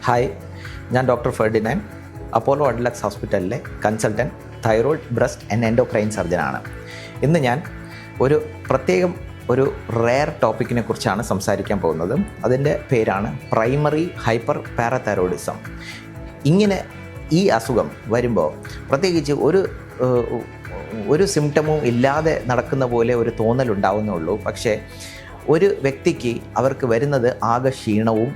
Hi, ഞാൻ doctor Ferdinand, Apollo Adlux ഹോസ്പിറ്റലിലെ consultant thyroid, breast and endocrine സർജനാണ്. ഇന്ന് ഞാൻ ഒരു റെയർ ടോപ്പിക്കിനെ കുറിച്ചാണ് സംസാരിക്കാൻ പോകുന്നത്. അതിൻ്റെ പേരാണ് പ്രൈമറി ഹൈപ്പർ പാരാതൈറോയിഡിസം. ഇങ്ങനെ ഈ അസുഖം വരുമ്പോൾ പ്രത്യേകിച്ച് ഒരു സിംറ്റമും ഇല്ലാതെ നടക്കുന്ന പോലെ ഒരു തോന്നലുണ്ടാവുന്നുള്ളൂ. പക്ഷേ ഒരു വ്യക്തിക്ക് അവർക്ക് വരുന്നത് ആകെ ക്ഷീണവും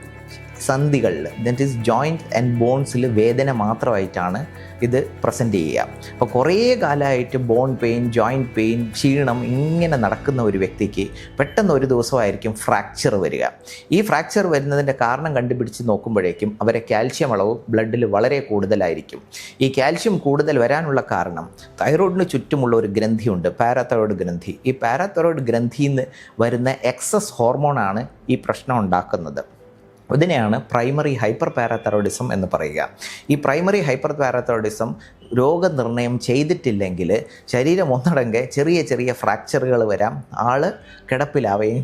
സന്ധികളിൽ, ദറ്റ് ഈസ് ജോയിൻറ്റ് ആൻഡ് ബോൺസിൽ വേദന മാത്രമായിട്ടാണ് ഇത് പ്രസൻറ്റ് ചെയ്യുക. അപ്പോൾ കുറേ കാലമായിട്ട് ബോൺ പെയിൻ, ജോയിൻറ്റ് പെയിൻ, ക്ഷീണം ഇങ്ങനെ നടക്കുന്ന ഒരു വ്യക്തിക്ക് പെട്ടെന്ന് ഒരു ദിവസമായിരിക്കും ഫ്രാക്ചർ വരിക. ഈ ഫ്രാക്ചർ വരുന്നതിൻ്റെ കാരണം കണ്ടുപിടിച്ച് നോക്കുമ്പോഴേക്കും അവരെ കാൽഷ്യം അളവ് ബ്ലഡിൽ വളരെ കൂടുതലായിരിക്കും. ഈ കാൽഷ്യം കൂടുതൽ വരാനുള്ള കാരണം തൈറോയിഡിന് ചുറ്റുമുള്ള ഒരു ഗ്രന്ഥിയുണ്ട്, പാരാതൈറോയ്ഡ് ഗ്രന്ഥി. ഈ പാരാതൈറോയ്ഡ് ഗ്രന്ഥിയിൽ നിന്ന് വരുന്ന എക്സസ് ഹോർമോണാണ് ഈ പ്രശ്നം ഉണ്ടാക്കുന്നത്. ഇതിനെയാണ് പ്രൈമറി ഹൈപ്പർ പാരാതൈറോയിഡിസം എന്ന് പറയുക. ഈ പ്രൈമറി ഹൈപ്പർ പാരാതൈറോയിഡിസം രോഗനിർണയം ചെയ്തിട്ടില്ലെങ്കിൽ ശരീരം ഒന്നടങ്കെ ചെറിയ ചെറിയ ഫ്രാക്ചറുകൾ വരാം, ആൾ കിടപ്പിലാവുകയും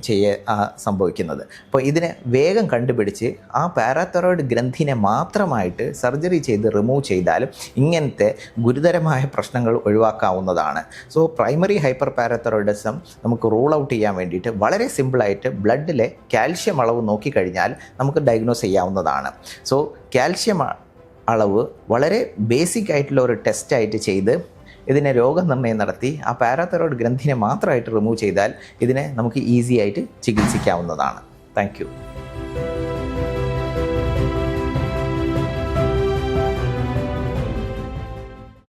സംഭവിക്കുന്നത്. അപ്പോൾ ഇതിനെ വേഗം കണ്ടുപിടിച്ച് ആ പാരാതൈറോയിഡ് ഗ്രന്ഥിനെ മാത്രമായിട്ട് സർജറി ചെയ്ത് റിമൂവ് ചെയ്താലും ഇങ്ങനത്തെ ഗുരുതരമായ പ്രശ്നങ്ങൾ ഒഴിവാക്കാവുന്നതാണ്. സോ പ്രൈമറി ഹൈപ്പർ പാരാതൈറോയിഡിസം നമുക്ക് റൂൾ ഔട്ട് ചെയ്യാൻ വേണ്ടിയിട്ട് വളരെ സിമ്പിളായിട്ട് ബ്ലഡിലെ കാൽഷ്യം അളവ് നോക്കിക്കഴിഞ്ഞാൽ നമുക്ക് ഡയഗ്നോസ് ചെയ്യാവുന്നതാണ്. സോ കാൽഷ്യം അളവ് വളരെ ബേസിക് ആയിട്ടുള്ള ഒരു ടെസ്റ്റായിട്ട് ചെയ്ത് ഇതിനെ രോഗനിർണയം നടത്തി ആ പാരാതൈറോയ്ഡ് ഗ്രന്ഥിനെ മാത്രമായിട്ട് റിമൂവ് ചെയ്താൽ ഇതിനെ നമുക്ക് ഈസി ആയിട്ട് ചികിത്സിക്കാവുന്നതാണ്. Thank you.